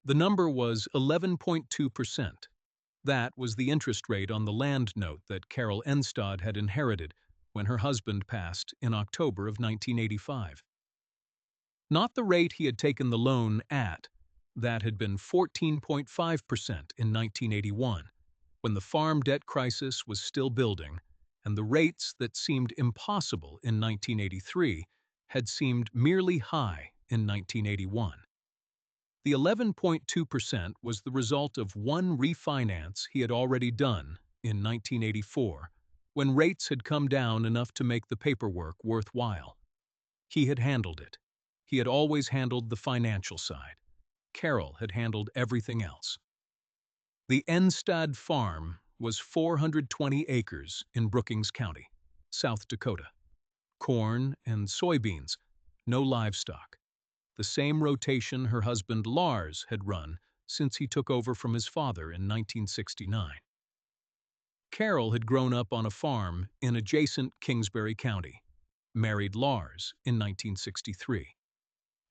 The number was 11.2%. That was the interest rate on the land note that Carol Enstad had inherited when her husband passed in October of 1985. Not the rate he had taken the loan at. That had been 14.5% in 1981, when the farm debt crisis was still building, and the rates that seemed impossible in 1983 had seemed merely high in 1981. The 11.2% was the result of one refinance he had already done in 1984, when rates had come down enough to make the paperwork worthwhile. He had handled it. He had always handled the financial side. Carol had handled everything else. The Enstad farm was 420 acres in Brookings County, South Dakota. Corn and soybeans, no livestock. The same rotation her husband Lars had run since he took over from his father in 1969. Carol had grown up on a farm in adjacent Kingsbury County, married Lars in 1963,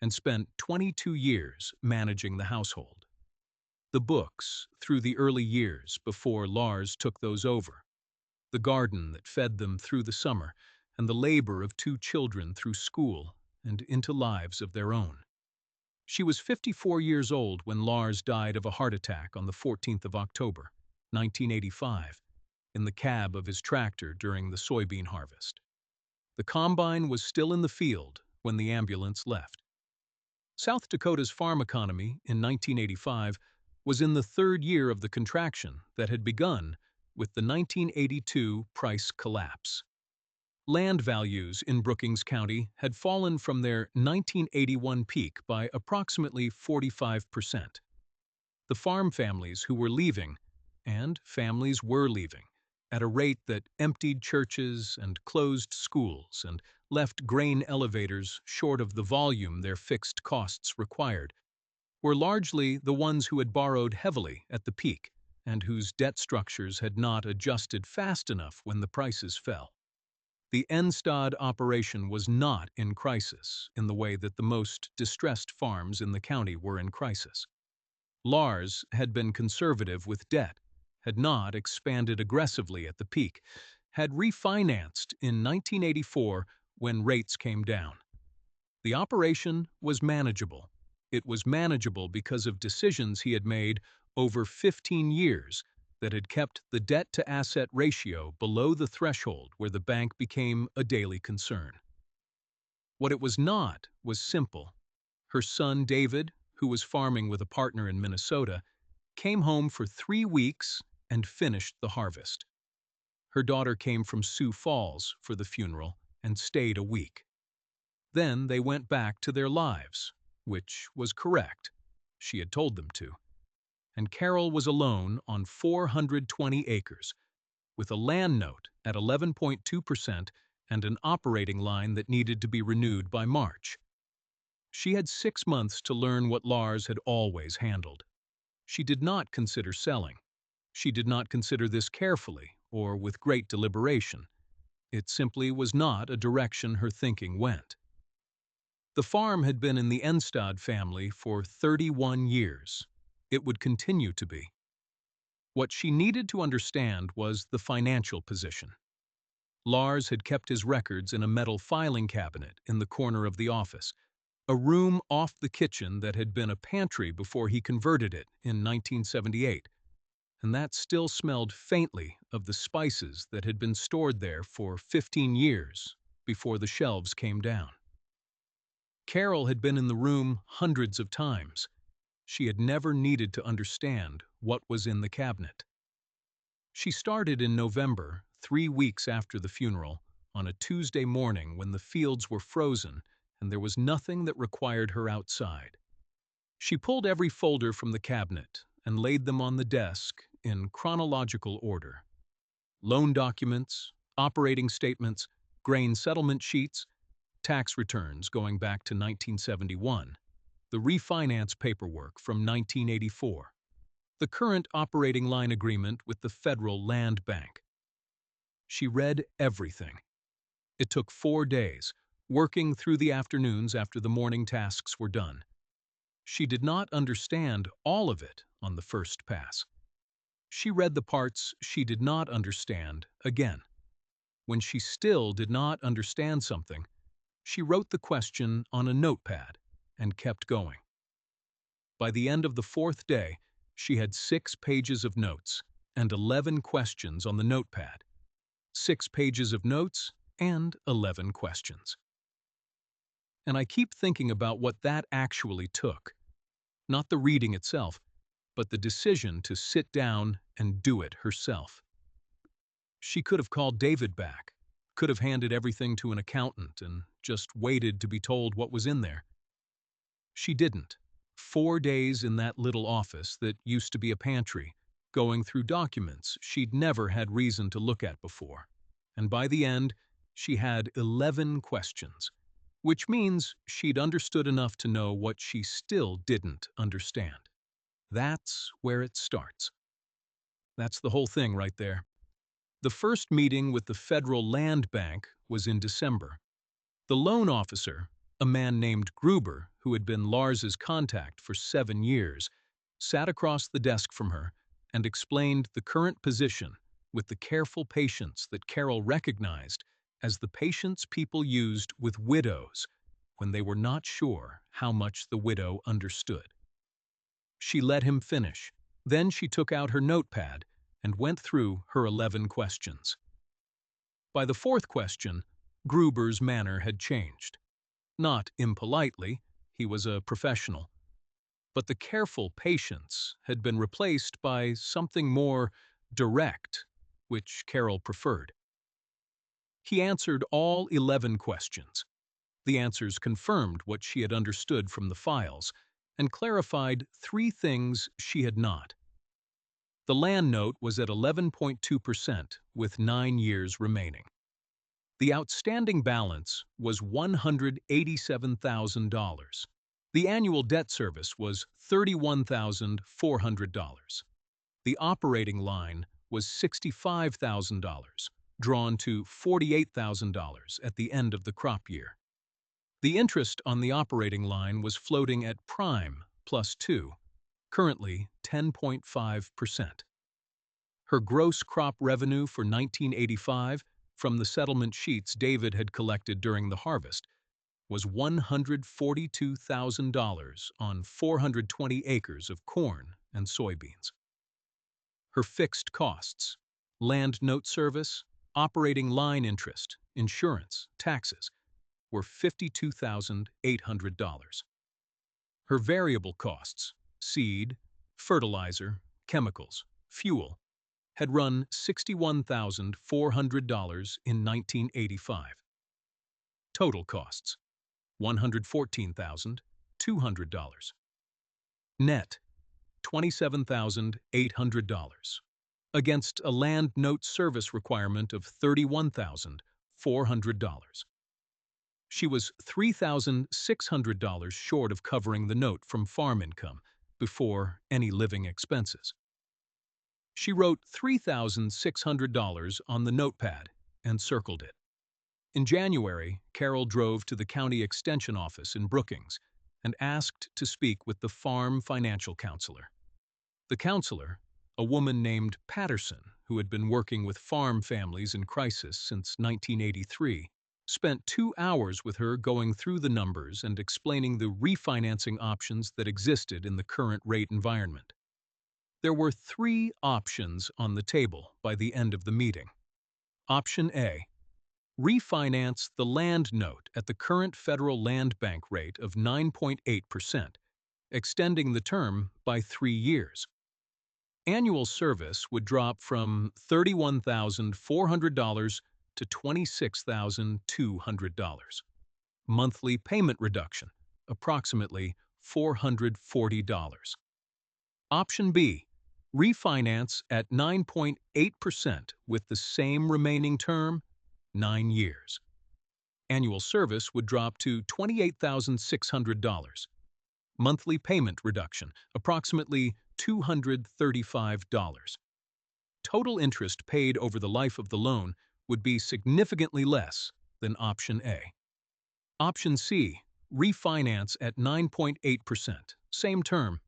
and spent 22 years managing the household. The books through the early years before Lars took those over, the garden that fed them through the summer, and the labor of two children through school and into lives of their own. She was 54 years old when Lars died of a heart attack on the 14th of October, 1985, in the cab of his tractor during the soybean harvest. The combine was still in the field when the ambulance left. South Dakota's farm economy in 1985 was in the third year of the contraction that had begun with the 1982 price collapse. Land values in Brookings County had fallen from their 1981 peak by approximately 45%. The farm families who were leaving, and families were leaving, at a rate that emptied churches and closed schools and left grain elevators short of the volume their fixed costs required, were largely the ones who had borrowed heavily at the peak and whose debt structures had not adjusted fast enough when the prices fell. The Enstad operation was not in crisis in the way that the most distressed farms in the county were in crisis. Lars had been conservative with debt, had not expanded aggressively at the peak, had refinanced in 1984 when rates came down. The operation was manageable. It was manageable because of decisions he had made over 15 years that had kept the debt-to-asset ratio below the threshold where the bank became a daily concern. What it was not was simple. Her son David, who was farming with a partner in Minnesota, came home for 3 weeks and finished the harvest. Her daughter came from Sioux Falls for the funeral and stayed a week. Then they went back to their lives, which was correct. She had told them to. And Carol was alone on 420 acres, with a land note at 11.2% and an operating line that needed to be renewed by March. She had 6 months to learn what Lars had always handled. She did not consider selling. She did not consider this carefully or with great deliberation. It simply was not a direction her thinking went. The farm had been in the Enstad family for 31 years. It would continue to be. What she needed to understand was the financial position. Lars had kept his records in a metal filing cabinet in the corner of the office, a room off the kitchen that had been a pantry before he converted it in 1978, and that still smelled faintly of the spices that had been stored there for 15 years before the shelves came down. Carol had been in the room hundreds of times. She had never needed to understand what was in the cabinet. She started in November, 3 weeks after the funeral, on a Tuesday morning when the fields were frozen and there was nothing that required her outside. She pulled every folder from the cabinet and laid them on the desk in chronological order. Loan documents, operating statements, grain settlement sheets, tax returns going back to 1971, the refinance paperwork from 1984, the current operating line agreement with the Federal Land Bank. She read everything. It took 4 days, working through the afternoons after the morning tasks were done. She did not understand all of it on the first pass. She read the parts she did not understand again. When she still did not understand something, she wrote the question on a notepad and kept going. By the end of the fourth day, she had 6 pages of notes and 11 questions on the notepad. 6 pages of notes and 11 questions. And I keep thinking about what that actually took. Not the reading itself, but the decision to sit down and do it herself. She could have called David back, could have handed everything to an accountant and just waited to be told what was in there. She didn't. 4 days in that little office that used to be a pantry, going through documents she'd never had reason to look at before. And by the end, she had 11 questions, which means she'd understood enough to know what she still didn't understand. That's where it starts. That's the whole thing right there. The first meeting with the Federal Land Bank was in December. The loan officer, a man named Gruber, who had been Lars's contact for 7 years, sat across the desk from her and explained the current position with the careful patience that Carol recognized as the patience people used with widows when they were not sure how much the widow understood. She let him finish. Then she took out her notepad and went through her 11 questions. By the fourth question, Gruber's manner had changed. Not impolitely, he was a professional. But the careful patience had been replaced by something more direct, which Carol preferred. He answered all 11 questions. The answers confirmed what she had understood from the files and clarified 3 things she had not. The land note was at 11.2% with 9 years remaining. The outstanding balance was $187,000. The annual debt service was $31,400. The operating line was $65,000, drawn to $48,000 at the end of the crop year. The interest on the operating line was floating at prime plus 2, currently 10.5%. Her gross crop revenue for 1985, from the settlement sheets David had collected during the harvest, was $142,000 on 420 acres of corn and soybeans. Her fixed costs, land note service, operating line interest, insurance, taxes, were $52,800. Her variable costs, seed, fertilizer, chemicals, fuel, had run $61,400 in 1985. Total costs, $114,200. Net, $27,800, against a land note service requirement of $31,400. She was $3,600 short of covering the note from farm income before any living expenses. She wrote $3,600 on the notepad and circled it. In January, Carol drove to the county extension office in Brookings and asked to speak with the farm financial counselor. The counselor, a woman named Patterson, who had been working with farm families in crisis since 1983, spent 2 hours with her going through the numbers and explaining the refinancing options that existed in the current rate environment. There were 3 options on the table by the end of the meeting. Option A: refinance the land note at the current federal land bank rate of 9.8%, extending the term by 3 years. Annual service would drop from $31,400 to $26,200. Monthly payment reduction, approximately $440. Option B: refinance at 9.8% with the same remaining term, 9 years. Annual service would drop to $28,600. Monthly payment reduction, approximately $235. Total interest paid over the life of the loan would be significantly less than Option A. Option C: refinance at 9.8%, same term,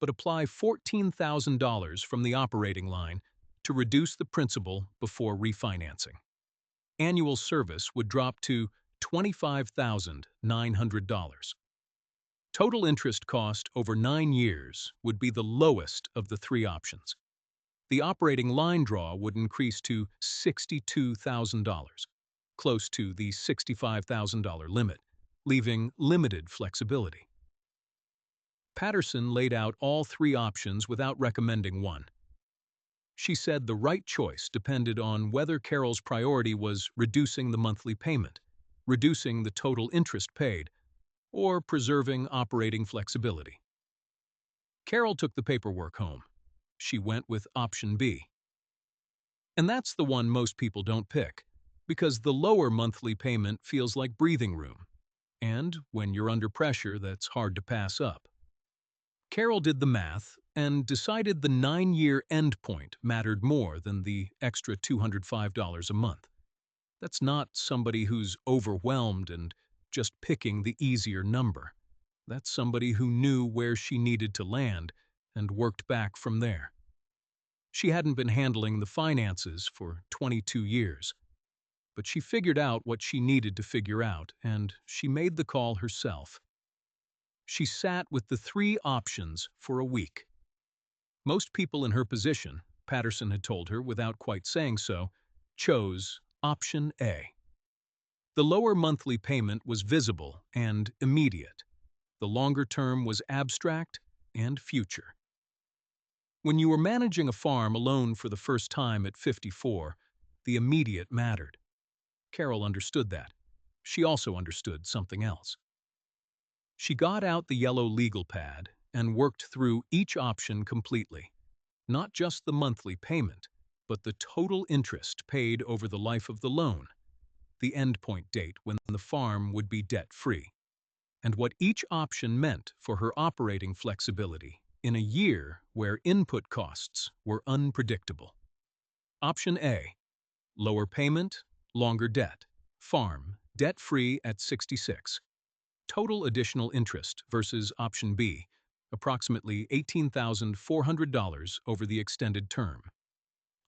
but apply $14,000 from the operating line to reduce the principal before refinancing. Annual service would drop to $25,900. Total interest cost over 9 years would be the lowest of the three options. The operating line draw would increase to $62,000, close to the $65,000 limit, leaving limited flexibility. Patterson laid out all three options without recommending one. She said the right choice depended on whether Carol's priority was reducing the monthly payment, reducing the total interest paid, or preserving operating flexibility. Carol took the paperwork home. She went with option B. And that's the one most people don't pick, because the lower monthly payment feels like breathing room, and when you're under pressure, that's hard to pass up. Carol did the math and decided the 9-year endpoint mattered more than the extra $205 a month. That's not somebody who's overwhelmed and just picking the easier number. That's somebody who knew where she needed to land and worked back from there. She hadn't been handling the finances for 22 years, but she figured out what she needed to figure out, and she made the call herself. She sat with the three options for a week. Most people in her position, Patterson had told her without quite saying so, chose option A. The lower monthly payment was visible and immediate. The longer term was abstract and future. When you were managing a farm alone for the first time at 54, the immediate mattered. Carol understood that. She also understood something else. She got out the yellow legal pad and worked through each option completely. Not just the monthly payment, but the total interest paid over the life of the loan, the endpoint date when the farm would be debt-free, and what each option meant for her operating flexibility in a year where input costs were unpredictable. Option A: lower payment, longer debt, farm, debt-free at 66. Total additional interest versus option B, approximately $18,400 over the extended term.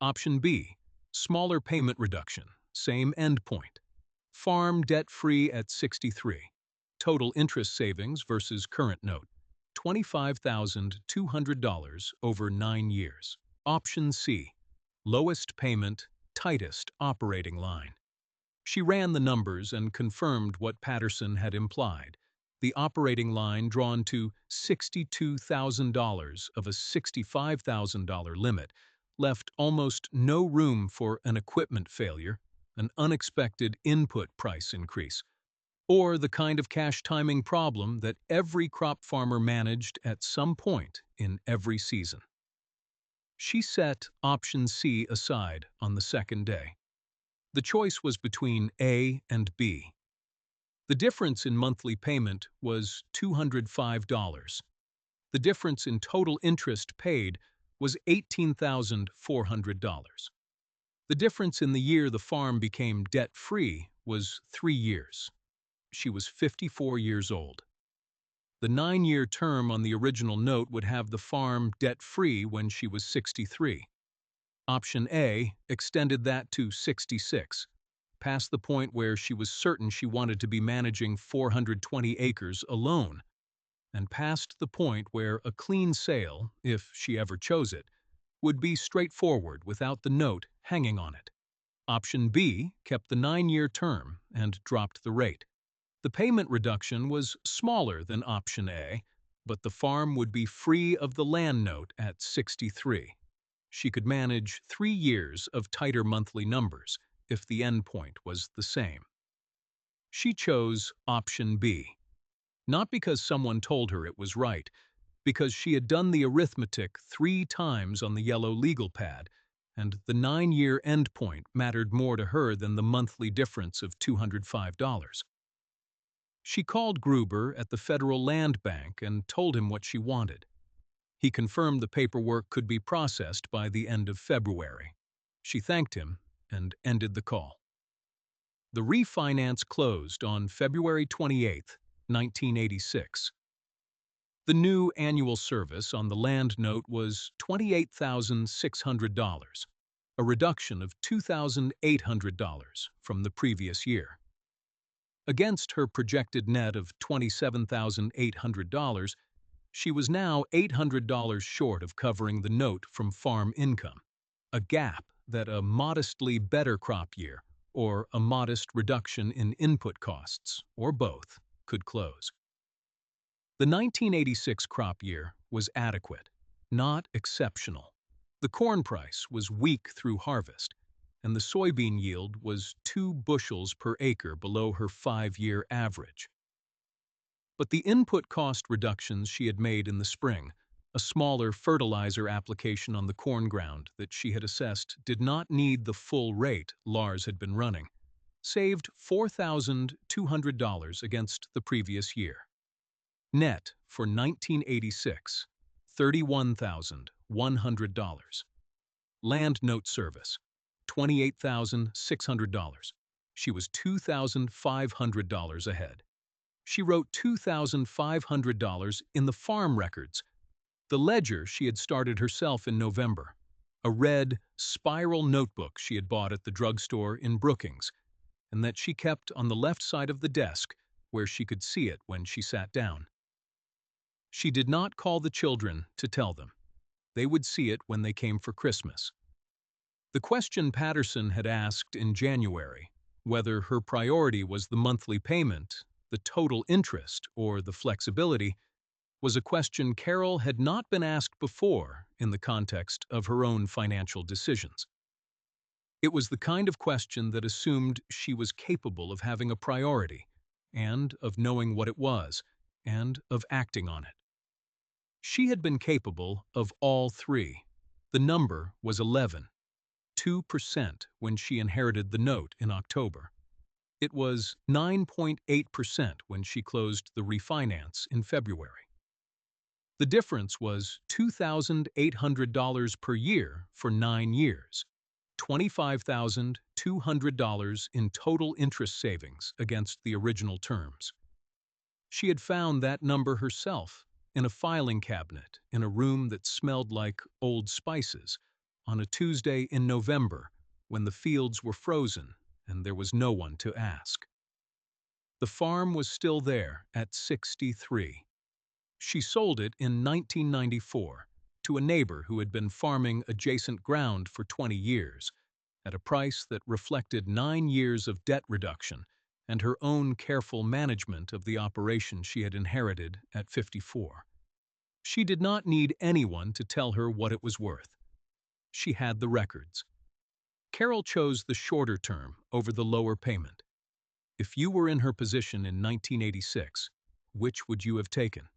Option B, smaller payment reduction, same endpoint. Farm debt-free at 63. Total interest savings versus current note, $25,200 over 9 years. Option C, lowest payment, tightest operating line. She ran the numbers and confirmed what Patterson had implied. The operating line drawn to $62,000 of a $65,000 limit left almost no room for an equipment failure, an unexpected input price increase, or the kind of cash timing problem that every crop farmer managed at some point in every season. She set option C aside on the second day. The choice was between A and B. The difference in monthly payment was $205. The difference in total interest paid was $18,400. The difference in the year the farm became debt-free was 3 years. She was 54 years old. The 9-year term on the original note would have the farm debt-free when she was 63. Option A extended that to 66, past the point where she was certain she wanted to be managing 420 acres alone, and past the point where a clean sale, if she ever chose it, would be straightforward without the note hanging on it. Option B kept the 9-year term and dropped the rate. The payment reduction was smaller than option A, but the farm would be free of the land note at 63. She could manage 3 years of tighter monthly numbers if the endpoint was the same. She chose option B, not because someone told her it was right, because she had done the arithmetic 3 times on the yellow legal pad, and the 9-year endpoint mattered more to her than the monthly difference of $205. She called Gruber at the Federal Land Bank and told him what she wanted. He confirmed the paperwork could be processed by the end of February. She thanked him and ended the call. The refinance closed on February 28, 1986. The new annual service on the land note was $28,600, a reduction of $2,800 from the previous year. Against her projected net of $27,800, she was now $800 short of covering the note from farm income, a gap that a modestly better crop year or a modest reduction in input costs, or both, could close. The 1986 crop year was adequate, not exceptional. The corn price was weak through harvest, and the soybean yield was 2 bushels per acre below her 5-year average. But the input cost reductions she had made in the spring, a smaller fertilizer application on the corn ground that she had assessed did not need the full rate Lars had been running, saved $4,200 against the previous year. Net for 1986, $31,100. Land note service, $28,600. She was $2,500 ahead. She wrote $2,500 in the farm records, the ledger she had started herself in November, a red, spiral notebook she had bought at the drugstore in Brookings, and that she kept on the left side of the desk where she could see it when she sat down. She did not call the children to tell them. They would see it when they came for Christmas. The question Patterson had asked in January, whether her priority was the monthly payment, the total interest, or the flexibility, was a question Carol had not been asked before in the context of her own financial decisions. It was the kind of question that assumed she was capable of having a priority, and of knowing what it was, and of acting on it. She had been capable of all three. The number was 11, 2% when she inherited the note in October. It was 9.8% when she closed the refinance in February. The difference was $2,800 per year for 9 years, $25,200 in total interest savings against the original terms. She had found that number herself in a filing cabinet in a room that smelled like Old Spices on a Tuesday in November when the fields were frozen and there was no one to ask. The farm was still there at 63. She sold it in 1994 to a neighbor who had been farming adjacent ground for 20 years, at a price that reflected 9 years of debt reduction and her own careful management of the operation she had inherited at 54. She did not need anyone to tell her what it was worth. She had the records. Carol chose the shorter term over the lower payment. If you were in her position in 1986, which would you have taken?